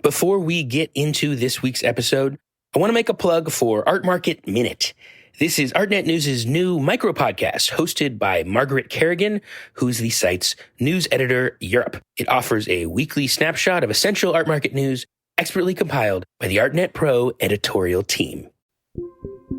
Before we get into this week's episode, I want to make a plug for Art Market Minute. This is Artnet News' new micro podcast hosted by Margaret Kerrigan, who's the site's news editor Europe. It offers a weekly snapshot of essential art market news expertly compiled by the Artnet Pro editorial team.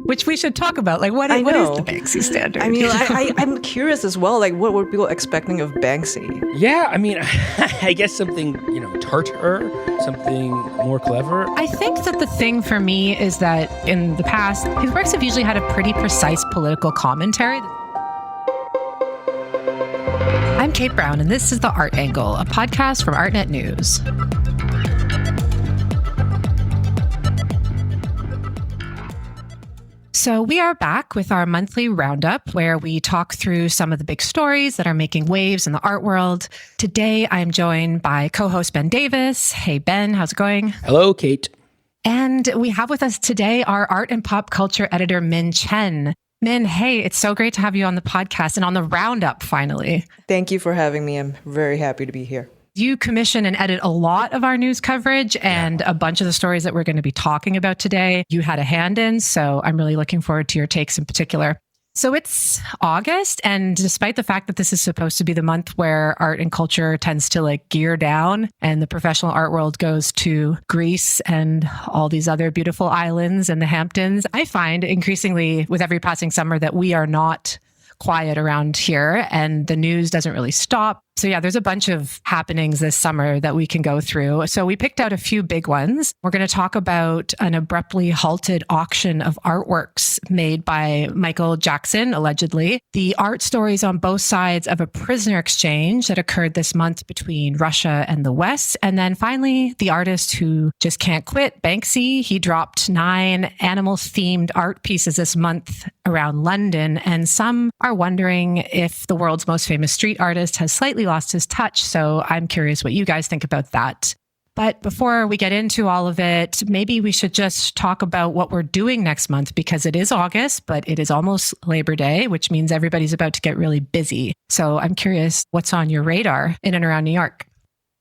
Which we should talk about. Like, what is the Banksy standard? I mean, I'm curious as well. Like, what were people expecting of Banksy? Yeah, I mean, I guess something, tartar, something more clever. I think that the thing for me is that in the past, his works have usually had a pretty precise political commentary. I'm Kate Brown, and this is The Art Angle, a podcast from Artnet News. So we are back with our monthly roundup where we talk through some of the big stories that are making waves in the art world. Today, I am joined by co-host Ben Davis. Hey, Ben, how's it going? Hello, Kate. And we have with us today our art and pop culture editor, Chen. Min, hey, it's so great to have you on the podcast and on the roundup finally. Thank you for having me. I'm very happy to be here. You commission and edit a lot of our news coverage and a bunch of the stories that we're going to be talking about today. You had a hand in, so I'm really looking forward to your takes in particular. So it's August, and despite the fact that this is supposed to be the month where art and culture tends to gear down and the professional art world goes to Greece and all these other beautiful islands and the Hamptons, I find increasingly with every passing summer that we are not quiet around here and the news doesn't really stop. So yeah, there's a bunch of happenings this summer that we can go through. So we picked out a few big ones. We're going to talk about an abruptly halted auction of artworks made by Michael Jackson, allegedly. The art stories on both sides of a prisoner exchange that occurred this month between Russia and the West. And then finally, the artist who just can't quit, Banksy. He dropped 9 animal-themed art pieces this month around London. And some are wondering if the world's most famous street artist has slightly lost his touch. So I'm curious what you guys think about that. But before we get into all of it, maybe we should just talk about what we're doing next month because it is August, but it is almost Labor Day, which means everybody's about to get really busy. So I'm curious what's on your radar in and around New York.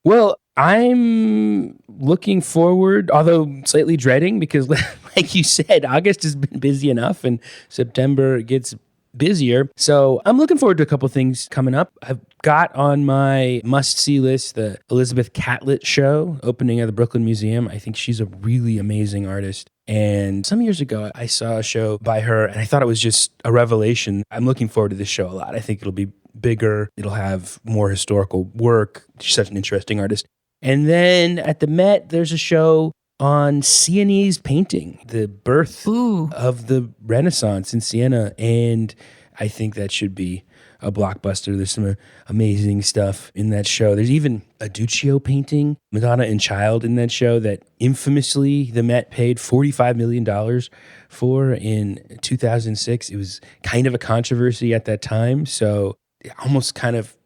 Well, I'm looking forward, although slightly dreading, because like you said, August has been busy enough and September gets busier. So I'm looking forward to a couple things coming up. I've got on my must-see list the Elizabeth Catlett show opening at the Brooklyn Museum. I think she's a really amazing artist. And some years ago, I saw a show by her and I thought it was just a revelation. I'm looking forward to this show a lot. I think it'll be bigger. It'll have more historical work. She's such an interesting artist. And then at the Met, there's a show on Sienese painting, the birth of the Renaissance in Siena. And I think that should be a blockbuster. There's some amazing stuff in that show. There's even a Duccio painting, Madonna and Child, in that show that infamously the Met paid $45 million for in 2006. It was kind of a controversy at that time. So almost kind of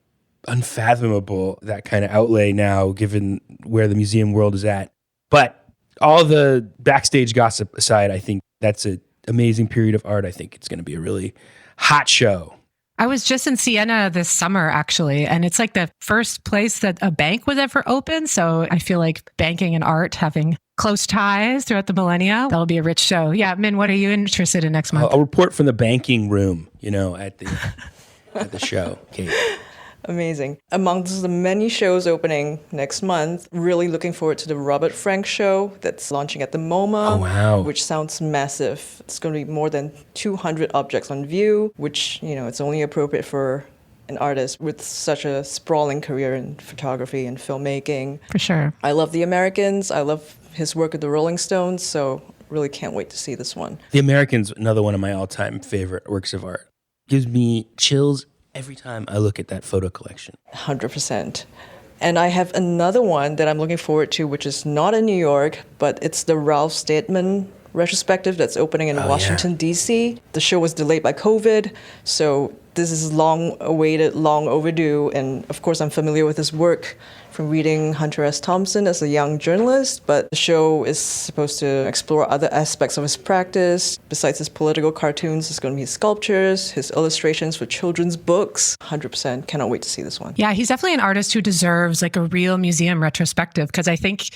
unfathomable, that kind of outlay now, given where the museum world is at. But all the backstage gossip aside, I think that's an amazing period of art. I think it's going to be a really hot show. I was just in Siena this summer, actually, and it's like the first place that a bank was ever open. So I feel like banking and art having close ties throughout the millennia. That'll be a rich show. Yeah, Min, what are you interested in next month? I'll report from the banking room, at the show. Kate. Amazing. Amongst the many shows opening next month, really looking forward to the Robert Frank show that's launching at the MoMA. Oh, wow. Which sounds massive. It's going to be more than 200 objects on view, which, it's only appropriate for an artist with such a sprawling career in photography and filmmaking. For sure. I love The Americans. I love his work with the Rolling Stones, so really can't wait to see this one. The Americans, another one of my all-time favorite works of art. Gives me chills every time I look at that photo collection. 100%. And I have another one that I'm looking forward to, which is not in New York, but it's the Ralph Steadman retrospective that's opening in Washington, D.C. The show was delayed by COVID, so this is long awaited, long overdue. And of course, I'm familiar with his work from reading Hunter S. Thompson as a young journalist, but the show is supposed to explore other aspects of his practice. Besides his political cartoons, there's going to be his sculptures, his illustrations for children's books. 100%. Cannot wait to see this one. Yeah, he's definitely an artist who deserves like a real museum retrospective, because I think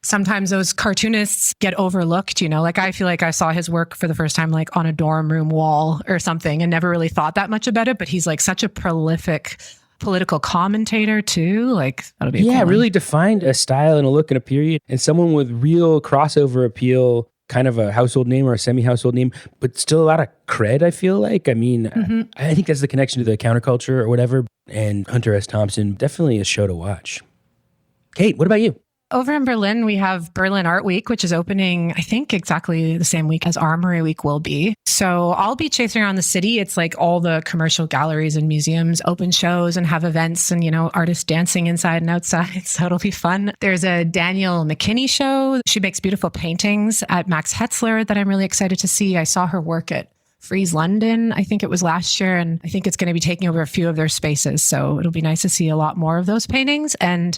sometimes those cartoonists get overlooked, like I feel like I saw his work for the first time like on a dorm room wall or something and never really thought that much about it, but he's like such a prolific political commentator too. Like that'll be a cool one. Really defined a style and a look and a period, and someone with real crossover appeal, kind of a household name or a semi-household name, but still a lot of cred, I feel like. I mean, I think that's the connection to the counterculture or whatever. And Hunter S. Thompson, definitely a show to watch. Kate, what about you? Over in Berlin, we have Berlin Art Week, which is opening, I think, exactly the same week as Armory Week will be. So I'll be chasing around the city. It's like all the commercial galleries and museums open shows and have events and, artists dancing inside and outside. So it'll be fun. There's a Danielle McKinney show. She makes beautiful paintings at Max Hetzler that I'm really excited to see. I saw her work at Frieze London, I think it was last year, and I think it's going to be taking over a few of their spaces. So it'll be nice to see a lot more of those paintings. And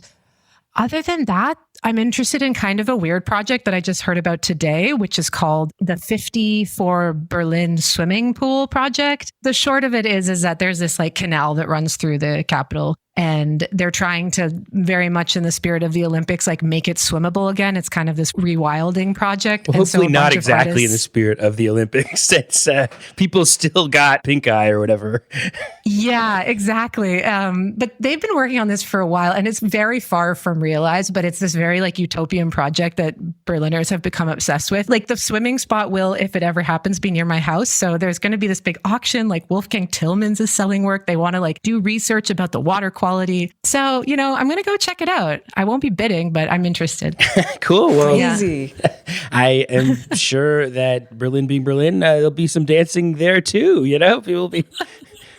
other than that, I'm interested in kind of a weird project that I just heard about today, which is called the 54 Berlin Swimming Pool Project. The short of it is that there's this like canal that runs through the capital, and they're trying to, very much in the spirit of the Olympics, like make it swimmable again. It's kind of this rewilding project. Well, hopefully not exactly in the spirit of the Olympics. It's people still got pink eye or whatever. Yeah, exactly. But they've been working on this for a while, and it's very far from realized, but it's this very like utopian project that Berliners have become obsessed with. Like the swimming spot will, if it ever happens, be near my house. So there's going to be this big auction, like Wolfgang Tillmans is selling work. They want to like do research about the water quality. So, I'm going to go check it out. I won't be bidding, but I'm interested. Cool. Well, Easy. I am sure that Berlin being Berlin, there'll be some dancing there too. People will be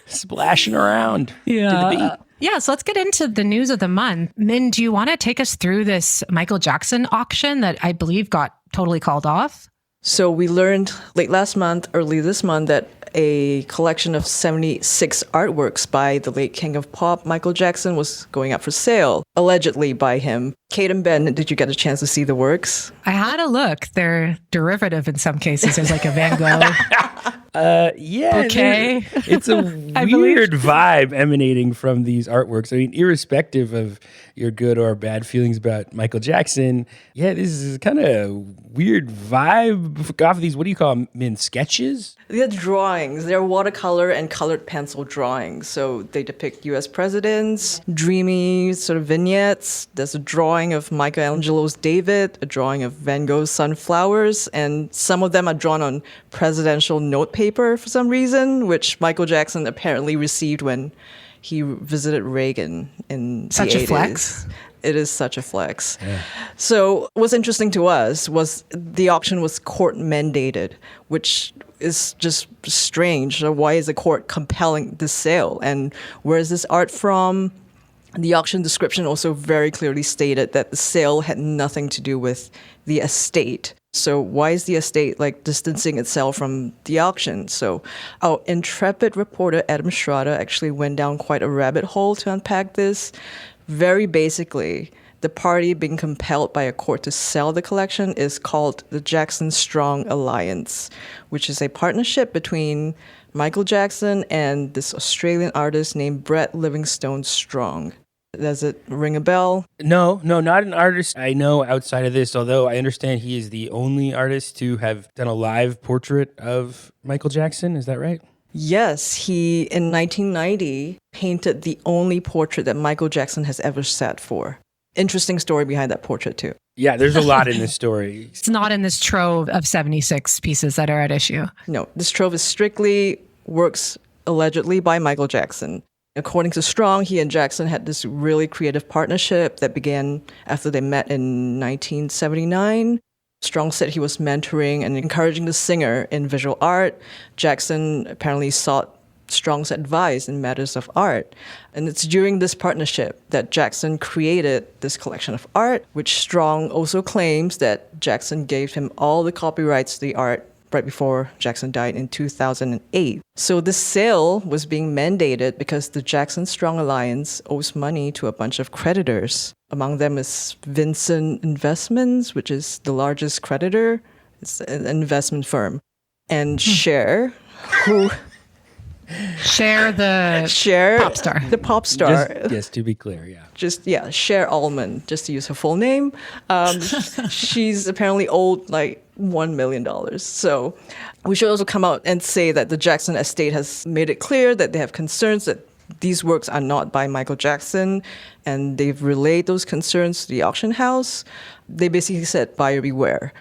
splashing around to the beat. Yeah, so let's get into the news of the month. Min, do you want to take us through this Michael Jackson auction that I believe got totally called off? So we learned late last month, early this month, that a collection of 76 artworks by the late king of pop, Michael Jackson, was going up for sale, allegedly by him. Kate and Ben, did you get a chance to see the works? I had a look. They're derivative in some cases. There's like a Van Gogh. Okay. It's a weird vibe emanating from these artworks. I mean, irrespective of your good or bad feelings about Michael Jackson, this is kind of weird vibe off of these, what do you call them, Min, sketches? They're drawings. They're watercolor and colored pencil drawings. So they depict U.S. presidents, dreamy sort of vignettes. There's a drawing of Michelangelo's David, a drawing of Van Gogh's Sunflowers, and some of them are drawn on presidential note paper for some reason, which Michael Jackson apparently received when he visited Reagan in such the 80s. A flex. It is such a flex. Yeah. So what's interesting to us was the auction was court mandated, which is just strange. So why is the court compelling this sale? And where is this art from? The auction description also very clearly stated that the sale had nothing to do with the estate. So why is the estate distancing itself from the auction? So our intrepid reporter Adam Schrader actually went down quite a rabbit hole to unpack this. Very basically, the party being compelled by a court to sell the collection is called the Jackson Strong Alliance, which is a partnership between Michael Jackson and this Australian artist named Brett Livingstone Strong. Does it ring a bell? No, not an artist I know outside of this, although I understand he is the only artist to have done a live portrait of Michael Jackson. Is that right? Yes, he, in 1990, painted the only portrait that Michael Jackson has ever sat for. Interesting story behind that portrait, too. Yeah, there's a lot in this story. It's not in this trove of 76 pieces that are at issue. No, this trove is strictly works allegedly by Michael Jackson. According to Strong, he and Jackson had this really creative partnership that began after they met in 1979. Strong said he was mentoring and encouraging the singer in visual art. Jackson apparently sought Strong's advice in matters of art. And it's during this partnership that Jackson created this collection of art, which Strong also claims that Jackson gave him all the copyrights to the art right before Jackson died in 2008. So this sale was being mandated because the Jackson Strong Alliance owes money to a bunch of creditors. Among them is Vincent Investments, which is the largest creditor. It's an investment firm. And Cher, who Share the Cher, pop star. the pop star. Yes, to be clear, yeah. Cher Allman, just to use her full name. She's apparently owed like $1 million. So we should also come out and say that the Jackson estate has made it clear that they have concerns that these works are not by Michael Jackson, and they've relayed those concerns to the auction house. They basically said, buyer beware.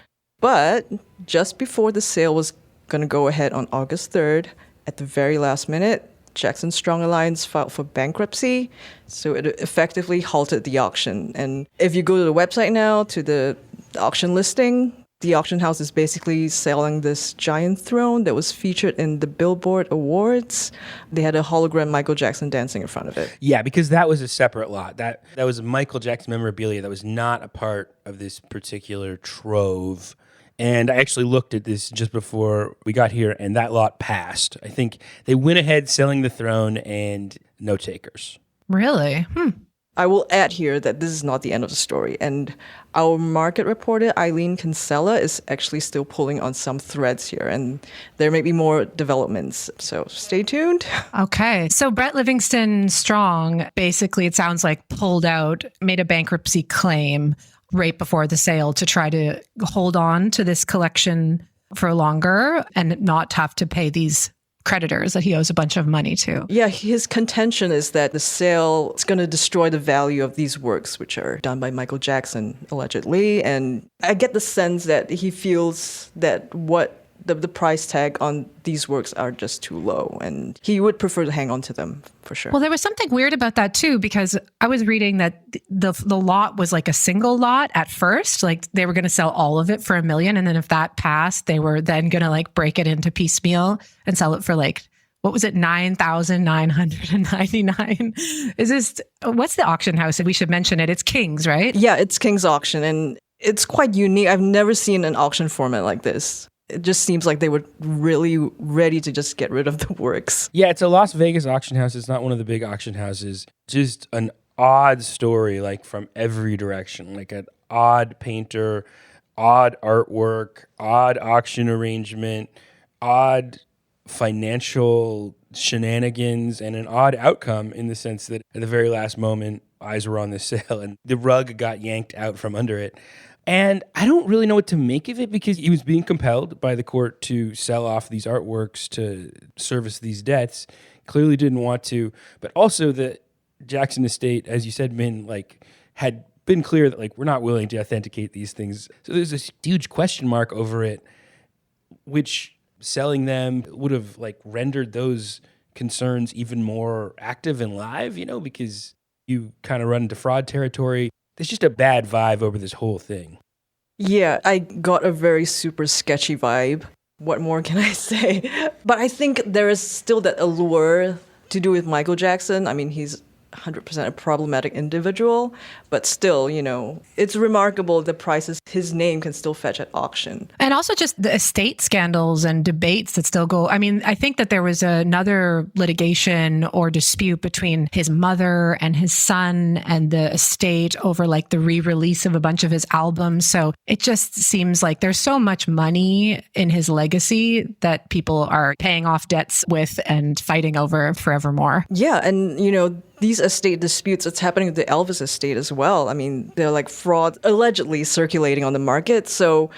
But just before the sale was going to go ahead on August 3rd, at the very last minute, Jackson Strong Alliance filed for bankruptcy, so it effectively halted the auction. And if you go to the website now, to the auction listing, the auction house is basically selling this giant throne that was featured in the Billboard Awards. They had a hologram Michael Jackson dancing in front of it. Yeah, because that was a separate lot. That was Michael Jackson memorabilia that was not a part of this particular trove. And I actually looked at this just before we got here, and that lot passed. I think they went ahead selling the throne and no takers. Really? I will add here that this is not the end of the story. And our market reporter, Eileen Kinsella, is actually still pulling on some threads here. And there may be more developments. So stay tuned. Okay. So Brett Livingston Strong, basically, it sounds like pulled out, made a bankruptcy claim right before the sale to try to hold on to this collection for longer and not have to pay these creditors that he owes a bunch of money to. Yeah, his contention is that the sale is going to destroy the value of these works, which are done by Michael Jackson, allegedly. And I get the sense that he feels that the price tag on these works are just too low, and he would prefer to hang on to them for sure. Well, there was something weird about that too, because I was reading that the lot was like a single lot at first, like they were going to sell all of it for $1 million, and then if that passed, they were then going to like break it into piecemeal and sell it for like, what was it, 9,999? What's the auction house? We should mention it. It's King's, right? Yeah, it's King's Auction, and it's quite unique. I've never seen an auction format like this. It just seems like they were really ready to just get rid of the works. Yeah, it's a Las Vegas auction house. It's not one of the big auction houses. Just an odd story, like from every direction, like an odd painter, odd artwork, odd auction arrangement, odd financial shenanigans, and an odd outcome in the sense that at the very last moment, eyes were on the sale and the rug got yanked out from under it. And I don't really know what to make of it because he was being compelled by the court to sell off these artworks to service these debts. Clearly didn't want to, but also the Jackson estate, as you said, Min, had been clear that we're not willing to authenticate these things. So there's this huge question mark over it, which selling them would have rendered those concerns even more active and live, because you kind of run into fraud territory. There's just a bad vibe over this whole thing. Yeah, I got a very super sketchy vibe. What more can I say? But I think there is still that allure to do with Michael Jackson. I mean, he's 100% a problematic individual, but still, it's remarkable the prices his name can still fetch at auction. And also just the estate scandals and debates that still go. I mean, I think that there was another litigation or dispute between his mother and his son and the estate over the re-release of a bunch of his albums. So it just seems like there's so much money in his legacy that people are paying off debts with and fighting over forevermore. Yeah, and these estate disputes, it's happening with the Elvis estate as well. I mean, they're fraud allegedly circulating on the market. So,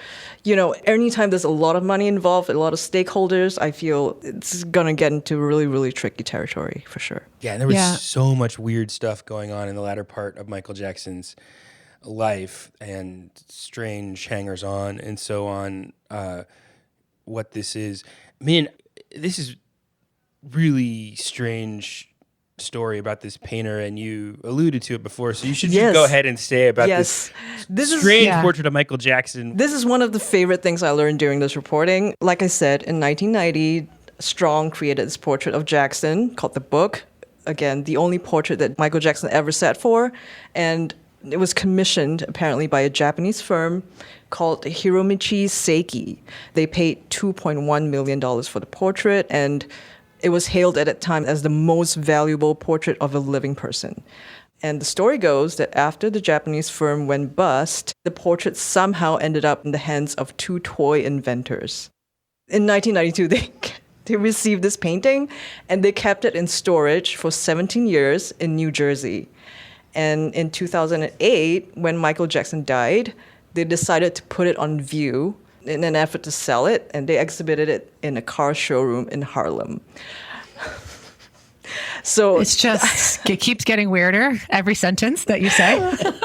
anytime there's a lot of money involved, a lot of stakeholders, I feel it's going to get into really, really tricky territory for sure. Yeah, and there was so much weird stuff going on in the latter part of Michael Jackson's life and strange hangers-on and so on. What this is. Man, this is really strange story about this painter, and you alluded to it before, so you should just go ahead and say about this strange portrait of Michael Jackson. This is one of the favorite things I learned during this reporting. Like I said, in 1990, Strong created this portrait of Jackson called The Book. Again, the only portrait that Michael Jackson ever sat for, and it was commissioned apparently by a Japanese firm called Hiromichi Seiki. They paid $2.1 million for the portrait, and it was hailed at that time as the most valuable portrait of a living person. And the story goes that after the Japanese firm went bust, the portrait somehow ended up in the hands of two toy inventors. In 1992, They received this painting and they kept it in storage for 17 years in New Jersey. And in 2008, when Michael Jackson died, they decided to put it on view in an effort to sell it, and they exhibited it in a car showroom in Harlem. So It's just, it keeps getting weirder every sentence that you say.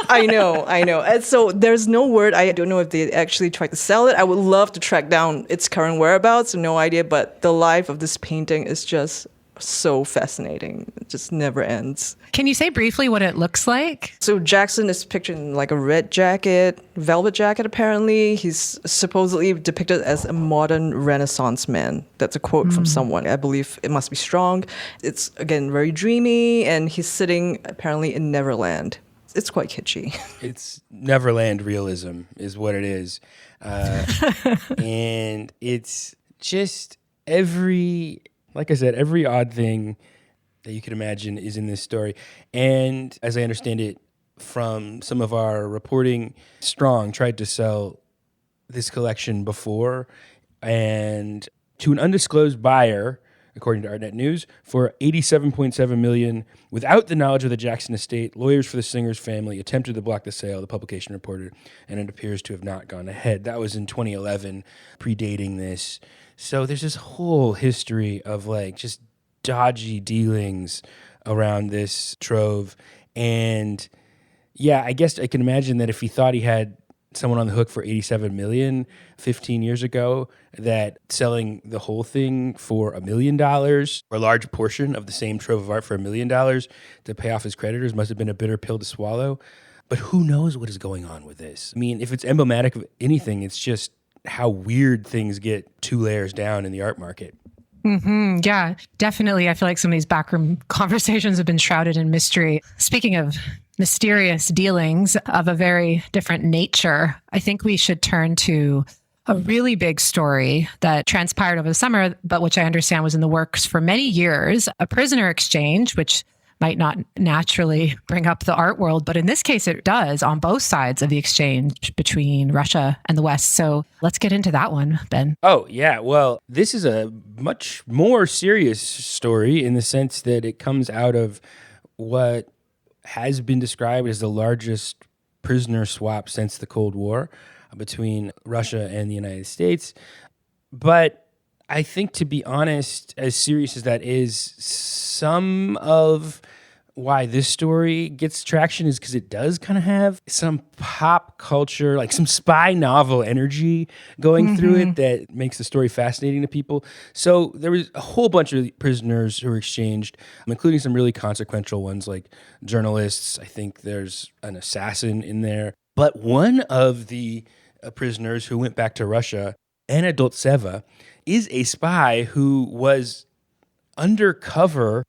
I know. And so there's no word. I don't know if they actually tried to sell it. I would love to track down its current whereabouts. No idea. But the life of this painting is just so fascinating. It just never ends. Can you say briefly what it looks like? So Jackson is pictured in like a red jacket, velvet jacket apparently. He's supposedly depicted as a modern Renaissance man. That's a quote from someone. I believe it must be strong. It's, again, very dreamy, and he's sitting apparently in Neverland. It's quite kitschy. It's Neverland realism is what it is. And it's just like I said, every odd thing that you could imagine is in this story. And as I understand it from some of our reporting, Strong tried to sell this collection before and to an undisclosed buyer, according to Artnet News, for $87.7 million without the knowledge of the Jackson estate. Lawyers for the singer's family attempted to block the sale, the publication reported, and it appears to have not gone ahead. That was in 2011, predating this. So there's this whole history of like just dodgy dealings around this trove. And yeah, I guess I can imagine that if he thought he had someone on the hook for $87 million 15 years ago, that selling the whole thing for $1 million, or a large portion of the same trove of art for $1 million to pay off his creditors, must have been a bitter pill to swallow. But who knows what is going on with this? I mean, if it's emblematic of anything, it's just how weird things get 2 layers down in the art market. Mm-hmm. Yeah, definitely. I feel like some of these backroom conversations have been shrouded in mystery. Speaking of mysterious dealings of a very different nature, I think we should turn to a really big story that transpired over the summer, but which I understand was in the works for many years, a prisoner exchange, which might not naturally bring up the art world, but in this case it does on both sides of the exchange between Russia and the West. So let's get into that one, Ben. Oh, yeah. Well, this is a much more serious story in the sense that it comes out of what has been described as the largest prisoner swap since the Cold War between Russia and the United States. But I think, to be honest, as serious as that is, some of why this story gets traction is because it does kind of have some pop culture, like some spy novel energy going through it that makes the story fascinating to people. So there was a whole bunch of prisoners who were exchanged, including some really consequential ones like journalists. I think there's an assassin in there. But one of the prisoners who went back to Russia, Anna Doltseva, is a spy who was undercover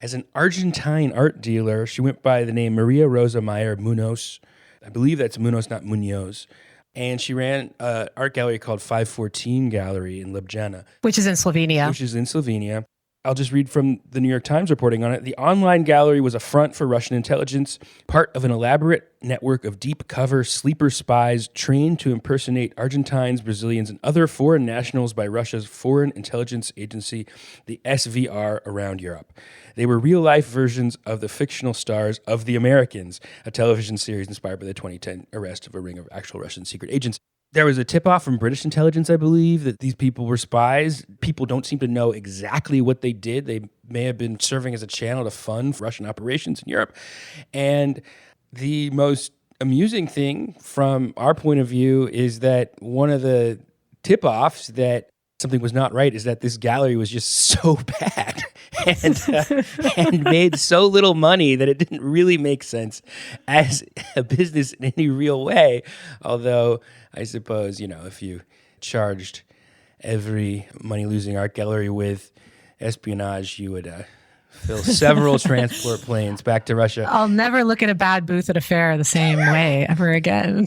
as an Argentine art dealer. She went by the name Maria Rosa Meyer Munoz. I believe that's Munoz, not Munoz. And she ran an art gallery called 514 Gallery in Ljubljana. Which is in Slovenia. I'll just read from the New York Times reporting on it. The online gallery was a front for Russian intelligence, part of an elaborate network of deep cover sleeper spies trained to impersonate Argentines, Brazilians, and other foreign nationals by Russia's Foreign Intelligence Agency, the SVR, around Europe. They were real-life versions of the fictional stars of The Americans, a television series inspired by the 2010 arrest of a ring of actual Russian secret agents. There was a tip-off from British intelligence, I believe, that these people were spies. People don't seem to know exactly what they did. They may have been serving as a channel to fund Russian operations in Europe. And the most amusing thing from our point of view is that one of the tip-offs that something was not right is that this gallery was just so bad and made so little money that it didn't really make sense as a business in any real way. Although I suppose, if you charged every money-losing art gallery with espionage, you would fill several transport planes back to Russia. I'll never look at a bad booth at a fair the same way ever again.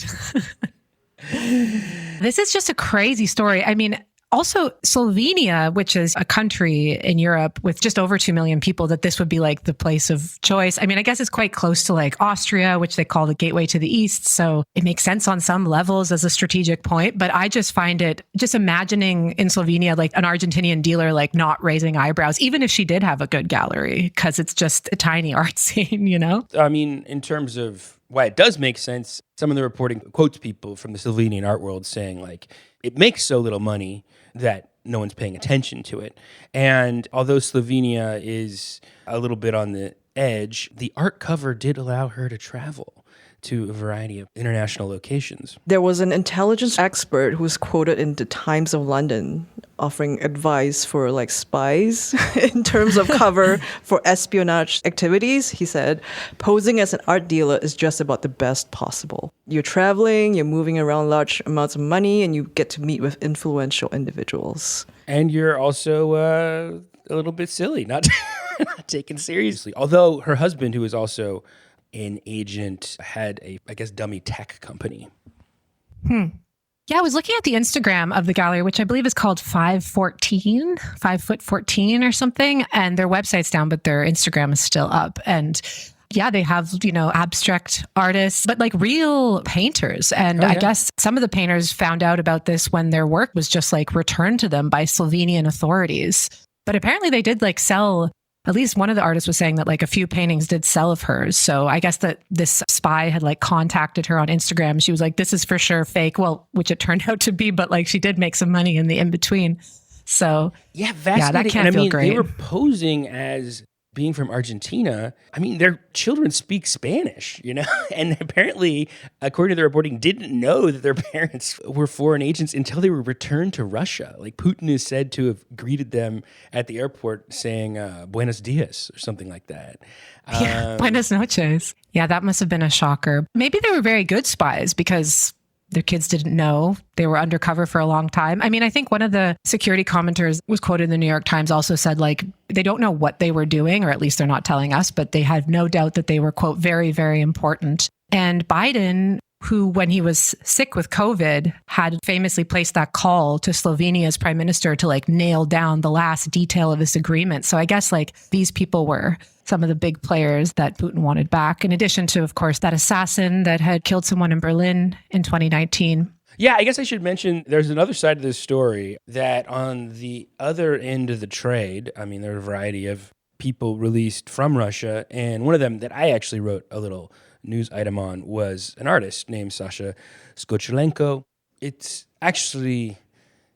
This is just a crazy story. I mean, Also, Slovenia, which is a country in Europe with just over 2 million people, that this would be like the place of choice. I mean, I guess it's quite close to like Austria, which they call the gateway to the East. So it makes sense on some levels as a strategic point. But I just find it, just imagining in Slovenia, like an Argentinian dealer, like not raising eyebrows, even if she did have a good gallery, because it's just a tiny art scene, you know? I mean, in terms of why it does make sense, some of the reporting quotes people from the Slovenian art world saying like, it makes so little money that no one's paying attention to it. And although Slovenia is a little bit on the edge, the art cover did allow her to travel to a variety of international locations. There was an intelligence expert who was quoted in the Times of London offering advice for like spies in terms of cover for espionage activities. He said, posing as an art dealer is just about the best possible. You're traveling, you're moving around large amounts of money, and you get to meet with influential individuals. And you're also a little bit silly, not taken seriously. Although her husband, who is also an agent, had a, I guess, dummy tech company. Yeah, I was looking at the Instagram of the gallery, which I believe is called 514, 5'14" or something. And their website's down, but their Instagram is still up. And yeah, they have, you know, abstract artists, but like real painters. And I guess some of the painters found out about this when their work was just like returned to them by Slovenian authorities. But apparently they did like sell. At least one of the artists was saying that like a few paintings did sell of hers. So I guess that this spy had like contacted her on Instagram. She was like, this is for sure fake. Well, which it turned out to be, but like she did make some money in the in-between. So yeah, fascinating. Yeah, that can't feel great. They were posing as being from Argentina. I mean, their children speak Spanish, you know, and apparently, according to the reporting, didn't know that their parents were foreign agents until they were returned to Russia. Like Putin is said to have greeted them at the airport saying, Buenos dias, or something like that. Yeah, buenas noches. Yeah, that must have been a shocker. Maybe they were very good spies because their kids didn't know. They were undercover for a long time. I mean, I think one of the security commenters was quoted in the New York Times also said, like, they don't know what they were doing, or at least they're not telling us, but they had no doubt that they were, quote, very, very important. And Biden, who, when he was sick with COVID, had famously placed that call to Slovenia's prime minister to like nail down the last detail of this agreement. So I guess like these people were some of the big players that Putin wanted back, in addition to, of course, that assassin that had killed someone in Berlin in 2019. Yeah, I guess I should mention there's another side of this story that on the other end of the trade, I mean, there are a variety of people released from Russia, and one of them that I actually wrote a little news item on was an artist named Sasha Skochelenko. It's actually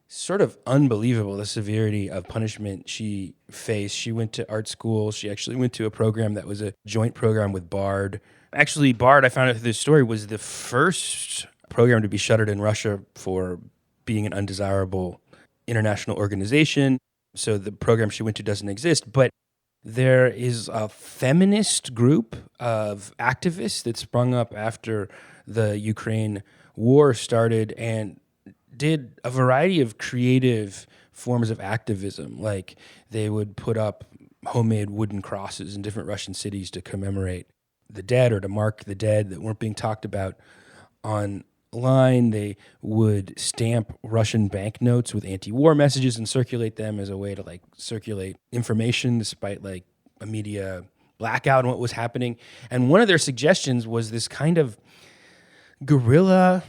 sort of unbelievable, the severity of punishment she faced. She went to art school. She actually went to a program that was a joint program with BARD. Actually, BARD, I found out through this story, was the first program to be shuttered in Russia for being an undesirable international organization. So the program she went to doesn't exist. But there is a feminist group of activists that sprung up after the Ukraine war started and did a variety of creative forms of activism. Like they would put up homemade wooden crosses in different Russian cities to commemorate the dead or to mark the dead that weren't being talked about online. They would stamp Russian banknotes with anti-war messages and circulate them as a way to like circulate information despite like a media blackout on what was happening. And one of their suggestions was this kind of guerrilla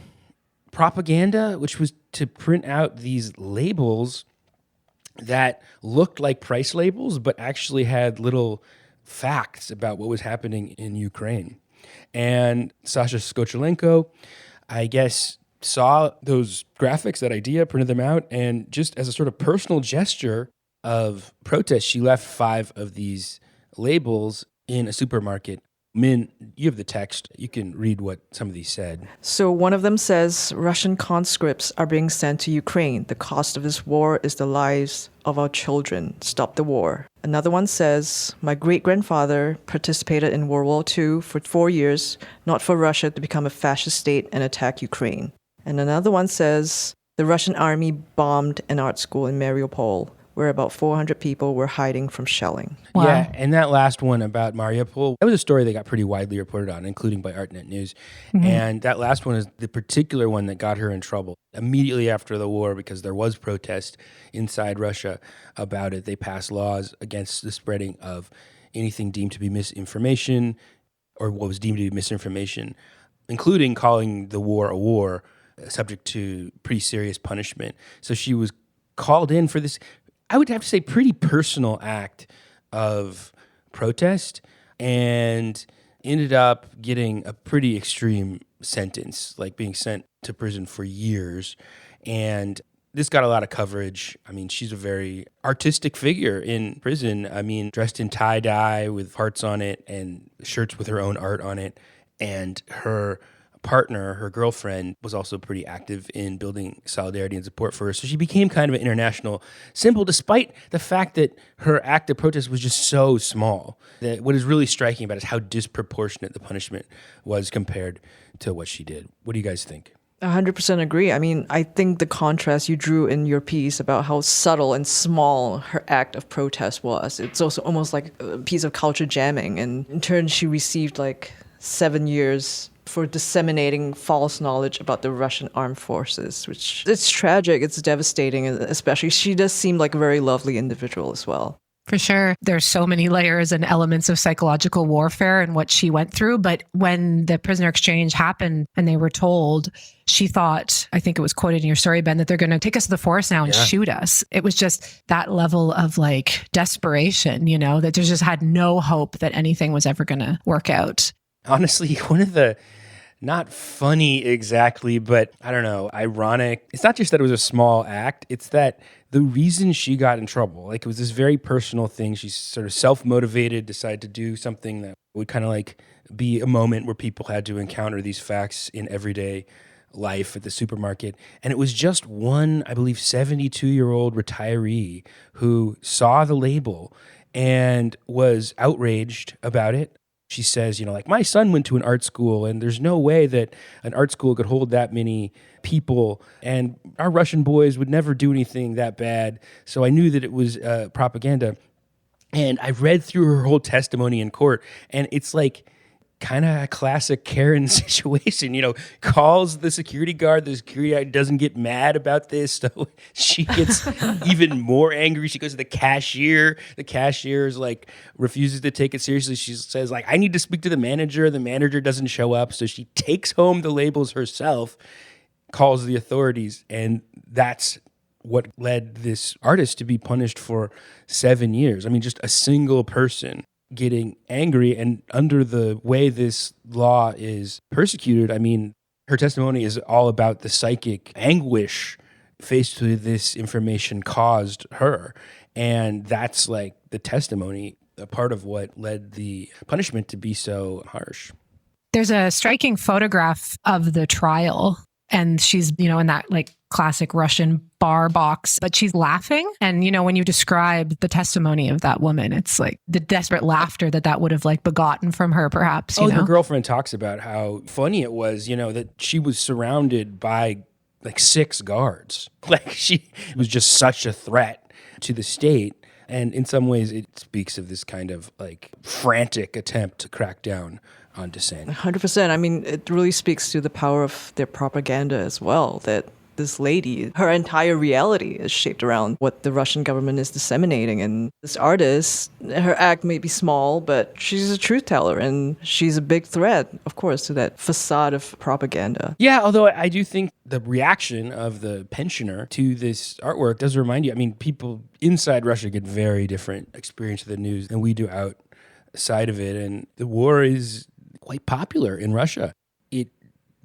propaganda, which was to print out these labels that looked like price labels, but actually had little facts about what was happening in Ukraine. And Sasha Skochelenko, I guess, saw those graphics, that idea, printed them out, and just as a sort of personal gesture of protest, she left 5 of these labels in a supermarket. Min, you have the text. You can read what some of these said. So one of them says, Russian conscripts are being sent to Ukraine. The cost of this war is the lives of our children. Stop the war. Another one says, my great-grandfather participated in World War II for 4 years, not for Russia to become a fascist state and attack Ukraine. And another one says, the Russian army bombed an art school in Mariupol. where about 400 people were hiding from shelling. Wow. Yeah, and that last one about Mariupol, that was a story that got pretty widely reported on, including by Artnet News. And that last one is the particular one that got her in trouble. Immediately after the war, because there was protest inside Russia about it, they passed laws against the spreading of anything deemed to be misinformation or what was deemed to be misinformation, including calling the war a war, subject to pretty serious punishment. So she was called in for this, I would have to say, pretty personal act of protest, and ended up getting a pretty extreme sentence, like being sent to prison for years. And this got a lot of coverage. I mean, she's a very artistic figure in prison. I mean, dressed in tie-dye with hearts on it and shirts with her own art on it. And her partner, her girlfriend, was also pretty active in building solidarity and support for her. So she became kind of an international symbol, despite the fact that her act of protest was just so small. That what is really striking about it is how disproportionate the punishment was compared to what she did. What do you guys think? 100% agree. I mean, I think the contrast you drew in your piece about how subtle and small her act of protest was, it's also almost like a piece of culture jamming. And in turn, she received like 7 years for disseminating false knowledge about the Russian armed forces, which it's tragic, it's devastating, and especially she does seem like a very lovely individual as well. For sure. There's so many layers and elements of psychological warfare and what she went through. But when the prisoner exchange happened and they were told, she thought, I think it was quoted in your story, Ben, that they're going to take us to the forest now and shoot us. It was just that level of like desperation, you know, that there's just had no hope that anything was ever going to work out. Honestly, one of the not funny exactly, but I don't know, ironic. It's not just that it was a small act. It's that the reason she got in trouble, like it was this very personal thing. She's sort of self-motivated, decided to do something that would kind of like be a moment where people had to encounter these facts in everyday life at the supermarket. And it was just one, I believe, 72-year-old retiree who saw the label and was outraged about it. She says, you know, like, my son went to an art school and there's no way that an art school could hold that many people, and our Russian boys would never do anything that bad. So I knew that it was propaganda. And I read through her whole testimony in court, and it's like kind of a classic Karen situation, you know, calls the security guard. The security guard doesn't get mad about this. So she gets even more angry. She goes to the cashier. The cashier is like, refuses to take it seriously. She says like, I need to speak to the manager. The manager doesn't show up. So she takes home the labels herself, calls the authorities. And that's what led this artist to be punished for 7 years. I mean, just a single person getting angry, and under the way this law is persecuted, I mean, her testimony is all about the psychic anguish faced with this information caused her. And that's like the testimony, a part of what led the punishment to be so harsh. There's a striking photograph of the trial, and she's, you know, in that like classic Russian bar box, but she's laughing. And, you know, when you describe the testimony of that woman, it's like the desperate laughter that would have like begotten from her, perhaps. You know? Her girlfriend talks about how funny it was, you know, that she was surrounded by like 6 guards. Like she was just such a threat to the state. And in some ways, it speaks of this kind of like frantic attempt to crack down on dissent. 100%. I mean, it really speaks to the power of their propaganda as well, that this lady, her entire reality is shaped around what the Russian government is disseminating. And this artist, her act may be small, but she's a truth teller, and she's a big threat, of course, to that facade of propaganda. Yeah, although I do think the reaction of the pensioner to this artwork does remind you, I mean, people inside Russia get very different experience of the news than we do outside of it. And the war is quite popular in Russia. It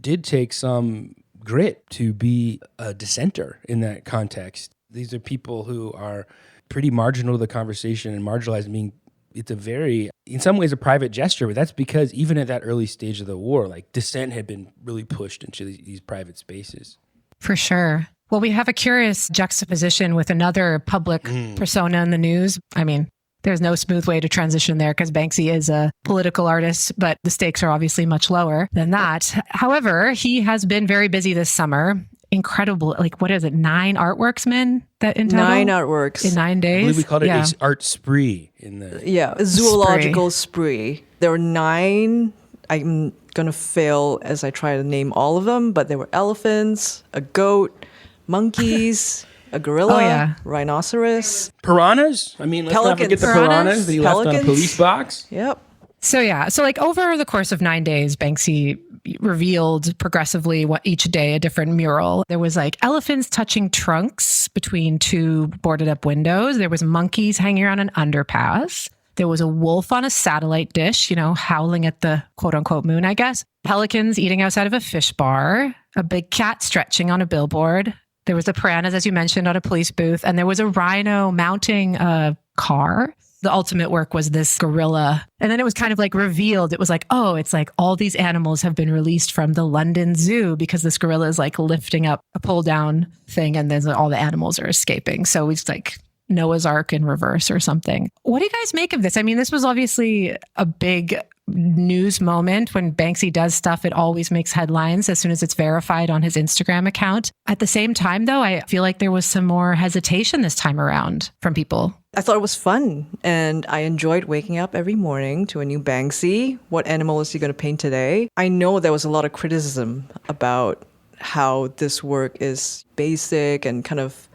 did take some grit to be a dissenter in that context. These are people who are pretty marginal to the conversation and marginalized. I mean, it's a very, in some ways, a private gesture, but that's because even at that early stage of the war, like dissent had been really pushed into these private spaces. For sure. Well, we have a curious juxtaposition with another public persona in the news. I mean, there's no smooth way to transition there because Banksy is a political artist, but the stakes are obviously much lower than that. However, he has been very busy this summer incredible, like, what is it, 9 artworks, Min, that in total? 9 artworks. In 9 days? I believe we called it Yeah. a art spree in the. Yeah, a zoological spree. There were 9. I'm going to fail as I try to name all of them, but there were elephants, a goat, monkeys, a gorilla, rhinoceros. Piranhas? I mean, let's not forget the piranhas that he left on a police box. Yep. So like over the course of 9 days, Banksy revealed progressively each day a different mural. There was like elephants touching trunks between 2 boarded up windows. There was monkeys hanging around an underpass. There was a wolf on a satellite dish, howling at the quote unquote moon, I guess. Pelicans eating outside of a fish bar. A big cat stretching on a billboard. There was the piranhas, as you mentioned, on a police booth. And there was a rhino mounting a car. The ultimate work was this gorilla. And then it was kind of like revealed. It was like, oh, it's like all these animals have been released from the London Zoo because this gorilla is like lifting up a pull down thing and then all the animals are escaping. So it's like Noah's Ark in reverse or something. What do you guys make of this? I mean, this was obviously a big news moment. When Banksy does stuff, it always makes headlines as soon as it's verified on his Instagram account. At the same time, though, I feel like there was some more hesitation this time around from people. I thought it was fun, and I enjoyed waking up every morning to a new Banksy. What animal is he going to paint today? I know there was a lot of criticism about how this work is basic and kind of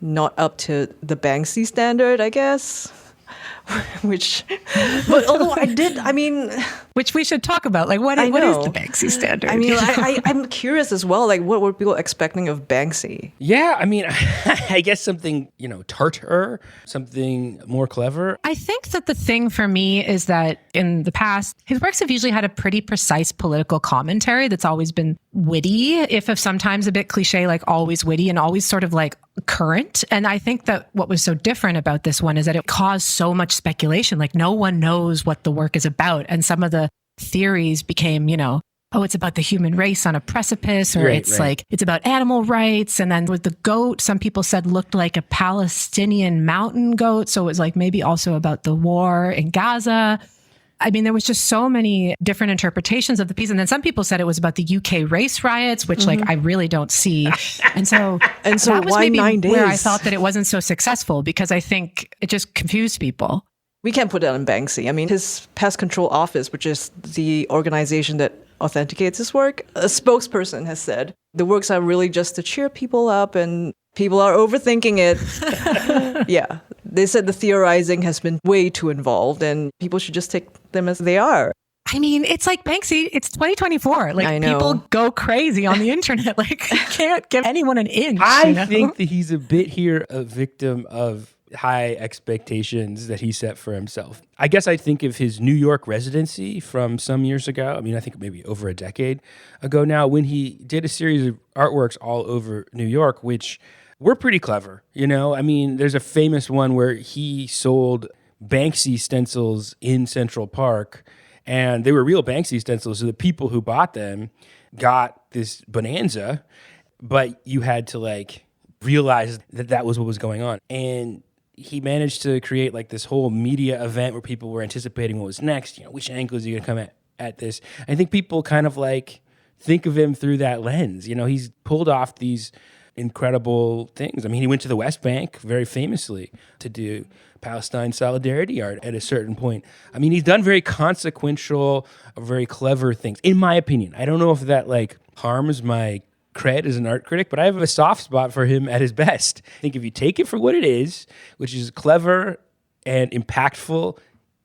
not up to the Banksy standard, I guess. But although which we should talk about, like what is the Banksy standard? I mean, I'm curious as well, like what were people expecting of Banksy? Yeah, I mean, I guess something, tartar, something more clever. I think that the thing for me is that in the past, his works have usually had a pretty precise political commentary that's always been witty, if of sometimes a bit cliche, like always witty and always sort of like current. And I think that what was so different about this one is that it caused so much speculation. Like no one knows what the work is about. And some of the theories became, it's about the human race on a precipice, or like, it's about animal rights. And then with the goat, some people said looked like a Palestinian mountain goat. So it was like maybe also about the war in Gaza. I mean, there was just so many different interpretations of the piece. And then some people said it was about the UK race riots, which like I really don't see. And so that was why maybe 9 days? where I thought that it wasn't so successful, because I think it just confused people. We can't put that on Banksy. I mean, his Pest Control Office, which is the organization that authenticates his work, a spokesperson has said the works are really just to cheer people up and people are overthinking it. Yeah. They said the theorizing has been way too involved and people should just take them as they are. I mean, it's like Banksy, it's 2024. Like people go crazy on the internet. Like you can't give anyone an inch. I think that he's a bit here a victim of high expectations that he set for himself. I guess I think of his New York residency from some years ago. I mean, I think maybe over a decade ago now, when he did a series of artworks all over New York, which were pretty clever. I mean, there's a famous one where he sold Banksy stencils in Central Park, and they were real Banksy stencils. So the people who bought them got this bonanza, but you had to like realize that that was what was going on. And he managed to create like this whole media event where people were anticipating what was next. Which angle is he going to come at this? I think people kind of like think of him through that lens. He's pulled off these incredible things. I mean, he went to the West Bank very famously to do Palestine solidarity art at a certain point. I mean, he's done very consequential, very clever things, in my opinion. I don't know if that like harms my cred as an art critic, but I have a soft spot for him at his best. I think if you take it for what it is, which is clever and impactful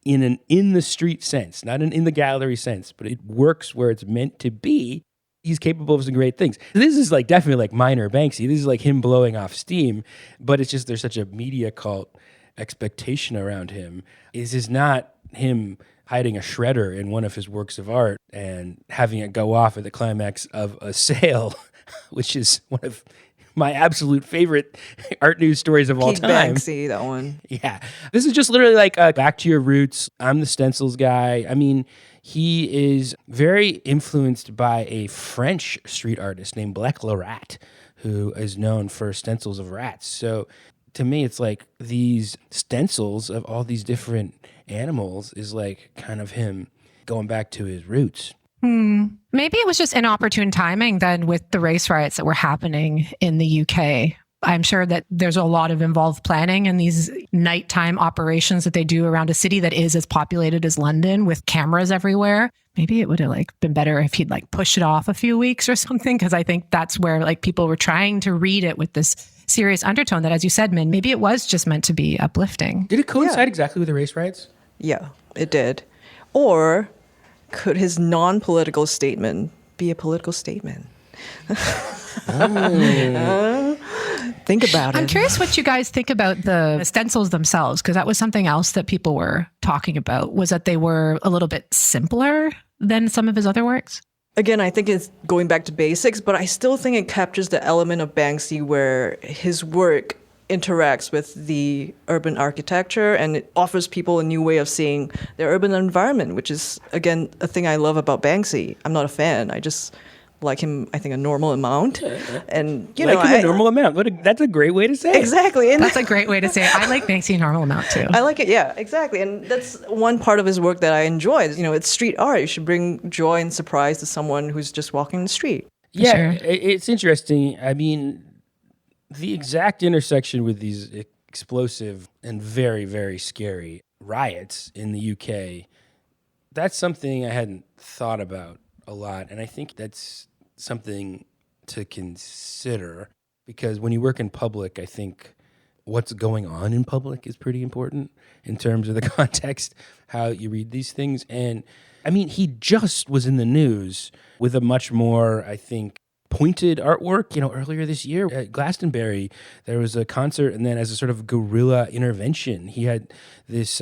in the street sense, not in the gallery sense, but it works where it's meant to be, he's capable of some great things. This is like definitely like minor Banksy. This is like him blowing off steam, but it's just there's such a media cult expectation around him. This is not him hiding a shredder in one of his works of art and having it go off at the climax of a sale, which is one of my absolute favorite art news stories of all time. Banksy, that one. Yeah. This is just literally like back to your roots. I'm the stencils guy. I mean, he is very influenced by a French street artist named Black Lerat, who is known for stencils of rats. So to me, it's like these stencils of all these different animals is like kind of him going back to his roots. Maybe it was just inopportune timing then with the race riots that were happening in the UK. I'm sure that there's a lot of involved planning in these nighttime operations that they do around a city that is as populated as London with cameras everywhere. Maybe it would have been better if he'd push it off a few weeks or something, because I think that's where people were trying to read it with this serious undertone that, as you said, Min, maybe it was just meant to be uplifting. Did it coincide exactly with the race riots? Yeah, it did. Or could his non-political statement be a political statement? Think about it. I'm curious what you guys think about the stencils themselves, because that was something else that people were talking about, was that they were a little bit simpler than some of his other works. Again, I think it's going back to basics, but I still think it captures the element of Banksy where his work interacts with the urban architecture and it offers people a new way of seeing their urban environment, which is, again, a thing I love about Banksy. I'm not a fan. I just like him, I think, a normal amount. And, a normal amount. That's a great way to say it. Exactly. And that's a great way to say it. I like Banksy a normal amount, too. I like it. Yeah, exactly. And that's one part of his work that I enjoy. It's street art. You should bring joy and surprise to someone who's just walking the street. Yeah, sure. It's interesting. I mean, the exact intersection with these explosive and very, very scary riots in the UK, that's something I hadn't thought about a lot. And I think that's something to consider, because when you work in public, I think what's going on in public is pretty important in terms of the context, how you read these things. And I mean, he just was in the news with a much more, I think, pointed artwork. Earlier this year at Glastonbury, there was a concert, and then as a sort of guerrilla intervention, he had this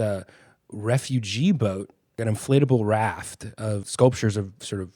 refugee boat, an inflatable raft of sculptures of sort of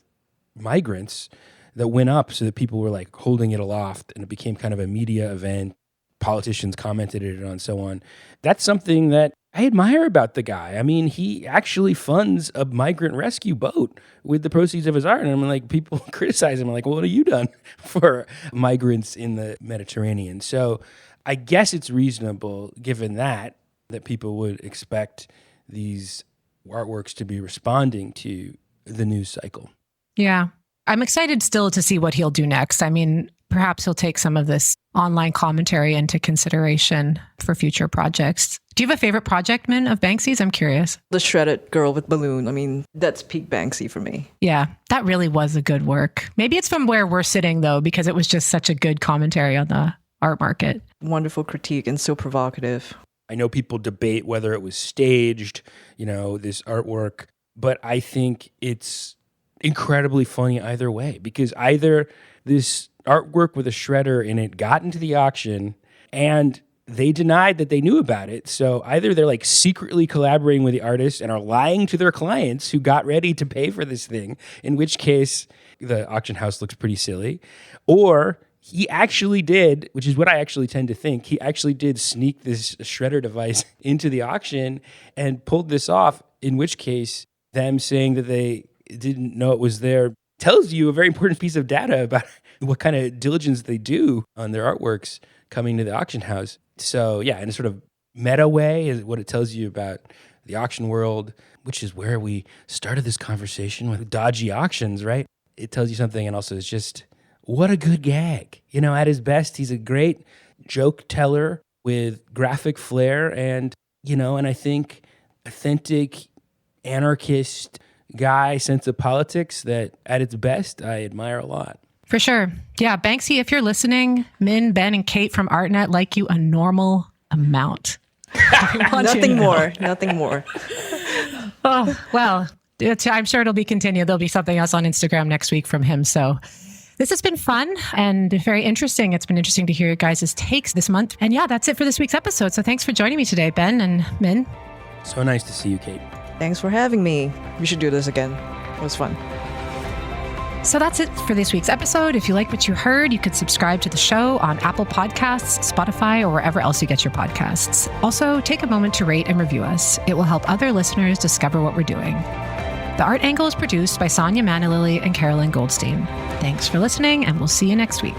migrants that went up so that people were holding it aloft, and it became kind of a media event. Politicians commented it on, so on. That's something that I admire about the guy. I mean, he actually funds a migrant rescue boat with the proceeds of his art. And I'm people criticize him. I'm well, what have you done for migrants in the Mediterranean? So I guess it's reasonable, given that people would expect these artworks to be responding to the news cycle. Yeah. I'm excited still to see what he'll do next. I mean, perhaps he'll take some of this online commentary into consideration for future projects. Do you have a favorite project, Min, of Banksy's? I'm curious. The shredded girl with balloon. I mean, that's peak Banksy for me. Yeah, that really was a good work. Maybe it's from where we're sitting, though, because it was just such a good commentary on the art market. Wonderful critique and so provocative. I know people debate whether it was staged, this artwork, but I think it's incredibly funny either way, because either this artwork with a shredder in it got into the auction and they denied that they knew about it. So either they're secretly collaborating with the artist and are lying to their clients who got ready to pay for this thing, in which case the auction house looks pretty silly, or he actually did, which is what I actually tend to think, he actually did sneak this shredder device into the auction and pulled this off, in which case them saying that they didn't know it was there tells you a very important piece of data about what kind of diligence they do on their artworks coming to the auction house. So yeah, in a sort of meta way is what it tells you about the auction world, which is where we started this conversation with dodgy auctions, right? It tells you something, and also it's just, what a good gag. At his best, he's a great joke teller with graphic flair and, and I think authentic anarchist guy sense of politics that at its best I admire a lot. For sure. Yeah, Banksy, if you're listening, Min, Ben, and Kate from Artnet like you a normal amount. Nothing more. Nothing more. Oh, well, I'm sure it'll be continued. There'll be something else on Instagram next week from him. So this has been fun and very interesting. It's been interesting to hear your guys' takes this month. And yeah, that's it for this week's episode. So thanks for joining me today, Ben and Min. So nice to see you, Kate. Thanks for having me. We should do this again. It was fun. So that's it for this week's episode. If you like what you heard, you could subscribe to the show on Apple Podcasts, Spotify, or wherever else you get your podcasts. Also, take a moment to rate and review us. It will help other listeners discover what we're doing. The Art Angle is produced by Sonia Manalili and Carolyn Goldstein. Thanks for listening, and we'll see you next week.